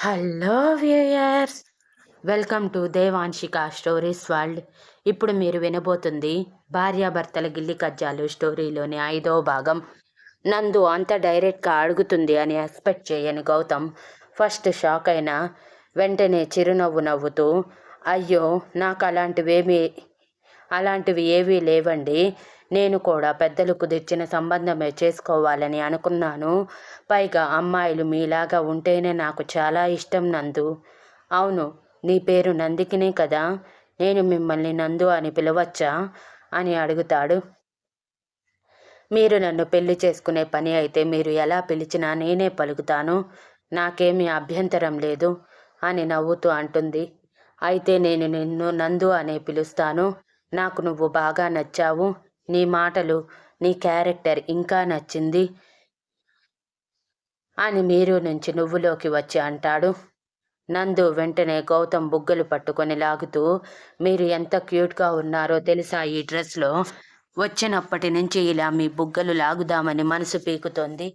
Hello viewers, welcome to Devanshika stories world. ఇప్పుడు మీరు వినబోతుంది భార్యాభర్తల గిల్లి కజ్జాలు స్టోరీలోని 5వ భాగం. నందు అంత డైరెక్ట్గా అడుగుతుంది అని ఎక్స్పెక్ట్ చేయని గౌతమ్ ఫస్ట్ షాక్ అయినా వెంటనే చిరునవ్వు నవ్వుతూ, అయ్యో నాకు అలాంటివి ఏవీ లేవండి. నేను కూడా పెద్దలు కుదిర్చిన సంబంధమే చేసుకోవాలని అనుకున్నాను. పైగా అమ్మాయిలు మీలాగా ఉంటేనే నాకు చాలా ఇష్టం నందు. అవును, నీ పేరు నందికినే కదా, నేను మిమ్మల్ని నందు అని పిలవచ్చా అని అడుగుతాడు. మీరు నన్ను పెళ్లి చేసుకునే పని అయితే మీరు ఎలా పిలిచినా నేనే పలుకుతాను, నాకేమీ అభ్యంతరం లేదు అని నవ్వుతూ అంటుంది. అయితే నేను నిన్ను నందు అనే పిలుస్తాను. నాకు నువ్వు బాగా నచ్చావు. నీ మాటలు, నీ క్యారెక్టర్ ఇంకా నచ్చింది అని మీరు నుంచి నువ్వులోకి వచ్చి అంటాడు. నందు వెంటనే గౌతమ్ బుగ్గలు పట్టుకొని లాగుతూ, మీరు ఎంత క్యూట్గా ఉన్నారో తెలుసా, ఈ డ్రెస్లో వచ్చినప్పటి నుంచి ఇలా మీ బుగ్గలు లాగుదామని మనసు పీకుతోంది.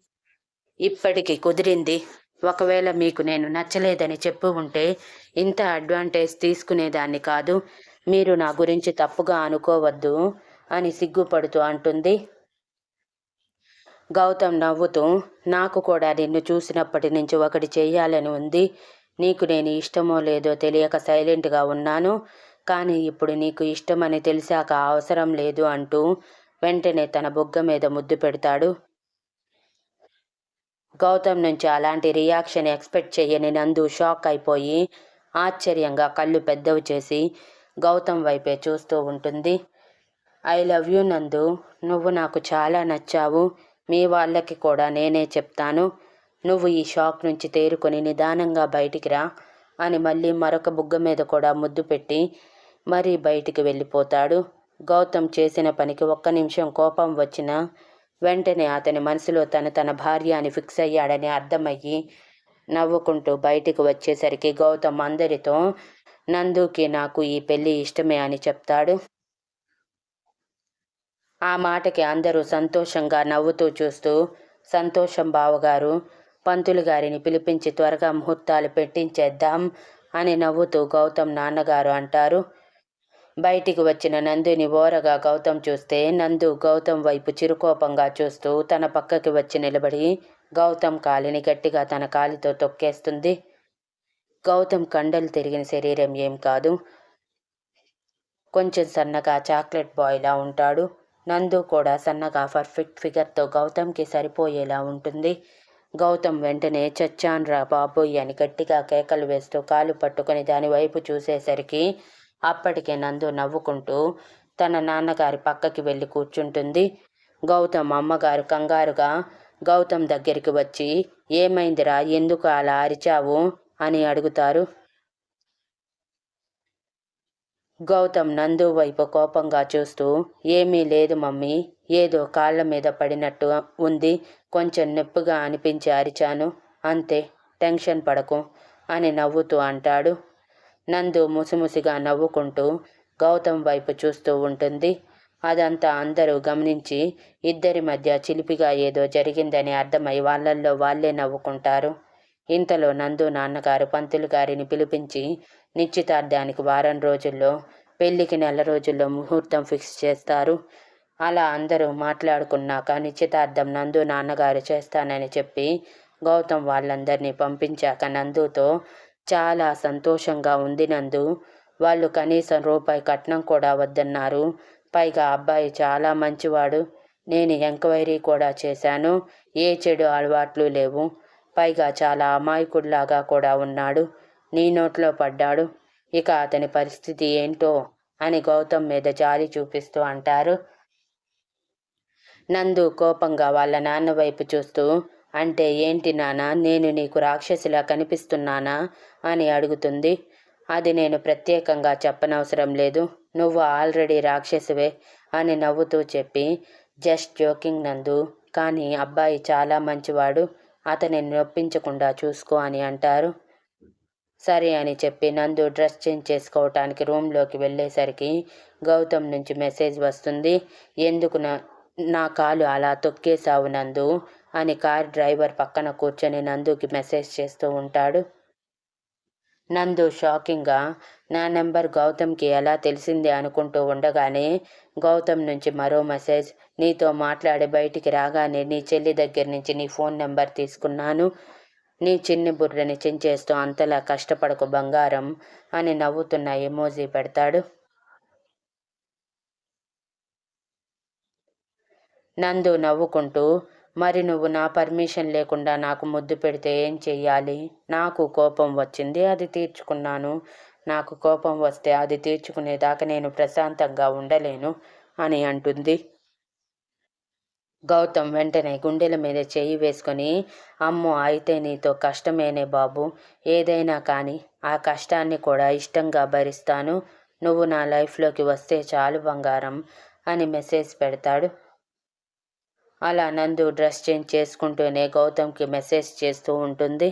ఇప్పటికి కుదిరింది. ఒకవేళ మీకు నేను నచ్చలేదని చెప్పు ఉంటే ఇంత అడ్వాంటేజ్ తీసుకునేదాన్ని కాదు. మీరు నా గురించి తప్పుగా అనుకోవద్దు అని సిగ్గుపడుతూ అంటుంది. గౌతమ్ నవ్వుతూ, నాకు కూడా నిన్ను చూసినప్పటి నుంచి ఒకటి చెయ్యాలని ఉంది. నీకు నేను ఇష్టమో లేదో తెలియక సైలెంట్గా ఉన్నాను. కానీ ఇప్పుడు నీకు ఇష్టమని తెలిసాక అవసరం లేదు అంటూ వెంటనే తన బుగ్గ మీద ముద్దు పెడతాడు. గౌతమ్ నుంచి అలాంటి రియాక్షన్ ఎక్స్పెక్ట్ చేయని నందు షాక్ అయిపోయి ఆశ్చర్యంగా కళ్ళు పెద్దవి చేసి గౌతమ్ వైపే చూస్తూ ఉంటుంది. ఐ లవ్ యూ నందు, నువ్వు నాకు చాలా నచ్చావు. మీ వాళ్ళకి కూడా నేనే చెప్తాను. నువ్వు ఈ షాక్ నుంచి తేరుకొని నిదానంగా బయటికి రా అని మళ్ళీ మరొక బుగ్గ మీద కూడా ముద్దు పెట్టి మరీ బయటికి వెళ్ళిపోతాడు. గౌతమ్ చేసిన పనికి ఒక్క నిమిషం కోపం వచ్చినా వెంటనే అతని మనసులో తన భార్య అని ఫిక్స్ అయ్యాడని అర్థమయ్యి నవ్వుకుంటూ బయటికి వచ్చేసరికి గౌతమ్ అందరితో నందుకి నాకు ఈ పెళ్ళి ఇష్టమే అని చెప్తాడు. ఆ మాటకి అందరూ సంతోషంగా నవ్వుతూ చూస్తూ, సంతోషం బావగారు, పంతులు గారిని పిలిపించి త్వరగా ముహూర్తాలు పెట్టించేద్దాం అని నవ్వుతూ గౌతమ్ నాన్నగారు అంటారు. బయటికి వచ్చిన నందుని ఓరగా గౌతమ్ చూస్తే నందు గౌతమ్ వైపు చిరుకోపంగా చూస్తూ తన పక్కకి వచ్చి నిలబడి గౌతమ్ కాలిని గట్టిగా తన కాలితో తొక్కేస్తుంది. గౌతమ్ కండలు తిరిగిన శరీరం ఏం కాదు, కొంచెం సన్నగా చాక్లెట్ బాయ్లా ఉంటాడు. నందు కూడా సన్నగా పర్ఫెక్ట్ ఫిగర్తో గౌతమ్కి సరిపోయేలా ఉంటుంది. గౌతమ్ వెంటనే చచ్చాన్రా బాబోయ్ అని గట్టిగా కేకలు వేస్తూ కాలు పట్టుకొని దాని వైపు చూసేసరికి అప్పటికే నందు నవ్వుకుంటూ తన నాన్నగారి పక్కకి వెళ్ళి కూర్చుంటుంది. గౌతమ్ అమ్మగారు కంగారుగా గౌతమ్ దగ్గరికి వచ్చి, ఏమైందిరా, ఎందుకు అలా అరిచావు అని అడుగుతారు. గౌతమ్ నందు వైపు కోపంగా చూస్తూ, ఏమీ లేదు మమ్మీ, ఏదో కాళ్ళ మీద పడినట్టు ఉంది, కొంచెం నొప్పిగా అనిపించి అరిచాను అంతే, టెన్షన్ పడకు అని నవ్వుతూ అంటాడు. నందు ముసిముసిగా నవ్వుకుంటూ గౌతమ్ వైపు చూస్తూ ఉంటుంది. అదంతా అందరూ గమనించి ఇద్దరి మధ్య చిలిపిగా ఏదో జరిగిందని అర్థమై వాళ్ళల్లో వాళ్ళే నవ్వుకుంటారు. ఇంతలో నందు నాన్నగారు పంతులు గారిని పిలిపించి నిశ్చితార్థానికి వారం రోజుల్లో, పెళ్లికి నెల రోజుల్లో ముహూర్తం ఫిక్స్ చేస్తారు. అలా అందరూ మాట్లాడుకున్నాక నిశ్చితార్థం నందు నాన్నగారు చేస్తానని చెప్పి గౌతమ్ వాళ్ళందరినీ పంపించాక నందుతో, చాలా సంతోషంగా ఉంది నందు, వాళ్ళు కనీసం రూపాయి కట్నం కూడా వద్దన్నారు. పైగా అబ్బాయి చాలా మంచివాడు, నేను ఎంక్వైరీ కూడా చేశాను, ఏ చెడు అలవాట్లు లేవు, పైగా చాలా అమాయకుడిలాగా కూడా ఉన్నాడు, నీ నోట్లో పడ్డాడు, ఇక అతని పరిస్థితి ఏంటో అని గౌతమ్ మీద జాలి చూపిస్తూ అంటారు. నందు కోపంగా వాళ్ళ నాన్న వైపు చూస్తూ, అంటే ఏంటి నాన్న, నేను నీకు రాక్షసిలా కనిపిస్తున్నానా అని అడుగుతుంది. అది నేను ప్రత్యేకంగా చెప్పనవసరం లేదు, నువ్వు ఆల్రెడీ రాక్షసివే అని నవ్వుతూ చెప్పి, జస్ట్ జోకింగ్ నందు, కానీ అబ్బాయి చాలా మంచివాడు, అతనిని నొప్పించకుండా చూసుకో అని అంటారు. సరే అని చెప్పి నందు డ్రెస్ చేంజ్ చేసుకోవటానికి రూమ్లోకి వెళ్ళేసరికి గౌతమ్ నుంచి మెసేజ్ వస్తుంది. ఎందుకు నా కాలు అలా తొక్కేశావు నందు అని కార్ డ్రైవర్ పక్కన కూర్చొని నందుకి మెసేజ్ చేస్తూ ఉంటాడు. నందు షాకింగ్గా నా నెంబర్ గౌతమ్కి ఎలా తెలిసింది అనుకుంటూ ఉండగానే గౌతమ్ నుంచి మరో మెసేజ్. నీతో మాట్లాడి బయటికి రాగానే నీ చెల్లి దగ్గర నుంచి నీ ఫోన్ నెంబర్ తీసుకున్నాను. నీ చిన్ని బుర్రని చించేస్తూ అంతలా కష్టపడకు బంగారం అని నవ్వుతున్న ఎమోజీ పెడతాడు. నందు నవ్వుకుంటూ, మరి నువ్వు నా పర్మిషన్ లేకుండా నాకు ముద్దు పెడితే ఏం చెయ్యాలి? నాకు కోపం వచ్చింది, అది తీర్చుకున్నాను. నాకు కోపం వస్తే అది తీర్చుకునేదాకా నేను ప్రశాంతంగా ఉండలేను అని అంటుంది. గౌతమ్ వెంటనే గుండెల మీద చెయ్యి వేసుకొని, అమ్మో అయితే నీతో కష్టమేనే బాబు, ఏదైనా కానీ ఆ కష్టాన్ని కూడా ఇష్టంగా భరిస్తాను. నువ్వు నా లైఫ్లోకి వస్తే చాలు బంగారం అని మెసేజ్ పెడతాడు. అలా నందు డ్రెస్ చేంజ్ చేసుకుంటూనే గౌతమ్కి మెసేజ్ చేస్తూ ఉంటుంది.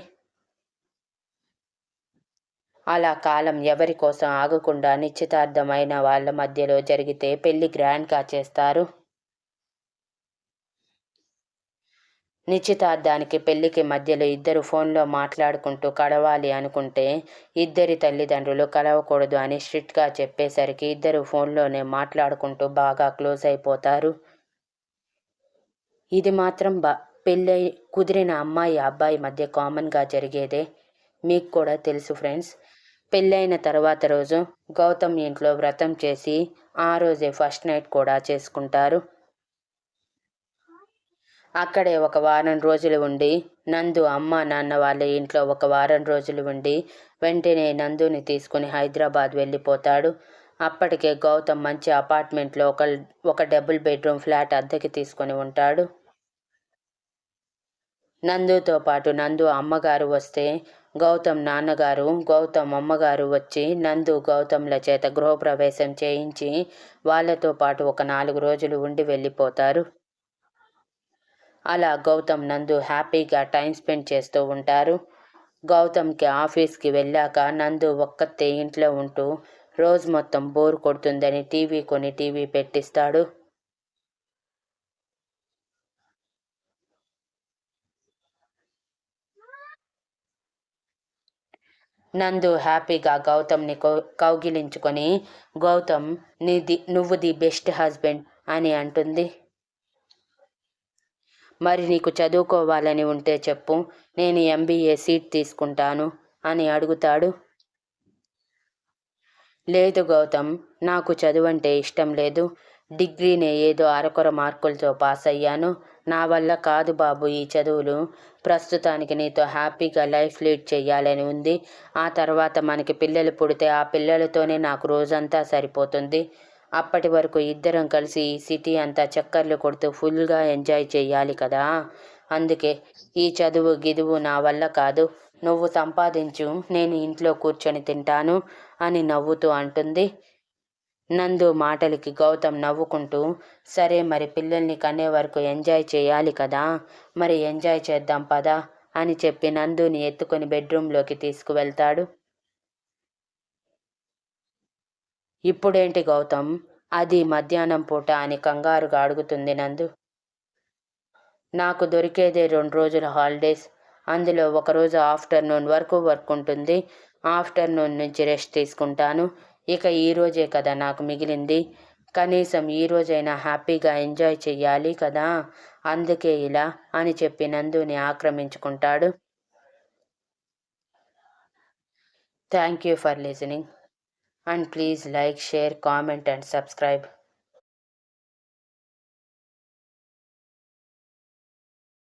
అలా కాలం ఎవరి కోసం ఆగకుండా నిశ్చితార్థమైన వాళ్ళ మధ్యలో జరిగితే పెళ్లి గ్రాండ్గా చేస్తారు. నిశ్చితార్థానికి పెళ్లికి మధ్యలో ఇద్దరు ఫోన్లో మాట్లాడుకుంటూ కలవాలి అనుకుంటే ఇద్దరి తల్లిదండ్రులు కలవకూడదు అని స్ట్రిక్ట్గా చెప్పేసరికి ఇద్దరు ఫోన్లోనే మాట్లాడుకుంటూ బాగా క్లోజ్ అయిపోతారు. ఇది మాత్రం పెళ్ళై కుదిరిన అమ్మాయి అబ్బాయి మధ్య కామన్గా జరిగేదే. మీకు కూడా తెలుసు ఫ్రెండ్స్. పెళ్ళైన తర్వాత రోజు గౌతమ్ ఇంట్లో వ్రతం చేసి ఆ రోజే ఫస్ట్ నైట్ కూడా చేసుకుంటారు. అక్కడే ఒక వారం రోజులు ఉండి నందు అమ్మ నాన్న వాళ్ళ ఇంట్లో ఒక వారం రోజులు ఉండి వెంటనే నందుని తీసుకుని హైదరాబాద్ వెళ్ళిపోతాడు. అప్పటికే గౌతమ్ మంచి అపార్ట్మెంట్లో ఒక డబుల్ బెడ్రూమ్ ఫ్లాట్ అద్దెకి తీసుకొని ఉంటాడు. నందుతో పాటు నందు అమ్మగారు వస్తే గౌతమ్ నాన్నగారు, గౌతమ్ అమ్మగారు వచ్చి నందు గౌతమ్ల చేత గృహప్రవేశం చేయించి వాళ్ళతో పాటు ఒక 4 రోజులు ఉండి వెళ్ళిపోతారు. అలా గౌతమ్ నందు హ్యాపీగా టైం స్పెండ్ చేస్తూ ఉంటారు. గౌతమ్కి ఆఫీస్కి వెళ్ళాక నందు ఒక్కతే ఇంట్లో ఉంటూ రోజు మొత్తం బోర్ కొడుతుందని టీవీ కొని టీవీ పెట్టిస్తాడు. నందు హ్యాపీగా గౌతమ్ని కౌగిలించుకొని, గౌతమ్ నువ్వు ది బెస్ట్ హస్బెండ్ అని అంటుంది. మరి నీకు చదువుకోవాలని ఉంటే చెప్పు, నేను MBA సీట్ తీసుకుంటాను అని అడుగుతాడు. లేదు గౌతమ్, నాకు చదువంటే ఇష్టం లేదు. డిగ్రీనే ఏదో అరకొర మార్కులతో పాస్ అయ్యాను. నా వల్ల కాదు బాబు ఈ చదువులు. ప్రస్తుతానికి నీతో హ్యాపీగా లైఫ్ లీడ్ చెయ్యాలని ఉంది. ఆ తర్వాత మనకి పిల్లలు పుడితే ఆ పిల్లలతోనే నాకు రోజంతా సరిపోతుంది. అప్పటి వరకు ఇద్దరం కలిసి ఈ సిటీ అంతా చక్కర్లు కొడుతూ ఫుల్గా ఎంజాయ్ చెయ్యాలి కదా. అందుకే ఈ చదువు గిదువు నా వల్ల కాదు. నువ్వు సంపాదించు, నేను ఇంట్లో కూర్చొని తింటాను అని నవ్వుతూ అంటుంది. నందు మాటలకి గౌతమ్ నవ్వుకుంటూ, సరే మరి పిల్లల్ని కనే వరకు ఎంజాయ్ చేయాలి కదా, మరి ఎంజాయ్ చేద్దాం పదా అని చెప్పి నందుని ఎత్తుకొని బెడ్రూమ్లోకి తీసుకువెళ్తాడు. ఇప్పుడేంటి గౌతమ్, అది మధ్యాహ్నం పూట అని కంగారుగా అడుగుతుంది నందు. నాకు దొరికేదే 2 రోజుల హాలిడేస్. అందులో ఒకరోజు ఆఫ్టర్నూన్ వరకు వర్క్ ఉంటుంది. ఆఫ్టర్నూన్ నుంచి రెస్ట్ తీసుకుంటాను. ఇక ఈరోజే కదా నాకు మిగిలింది. కనీసం ఈరోజైనా హ్యాపీగా ఎంజాయ్ చెయ్యాలి కదా, అందుకే ఇలా అని చెప్పి నందుని ఆక్రమించుకుంటాడు. Thank you for listening and please like, share, comment and subscribe.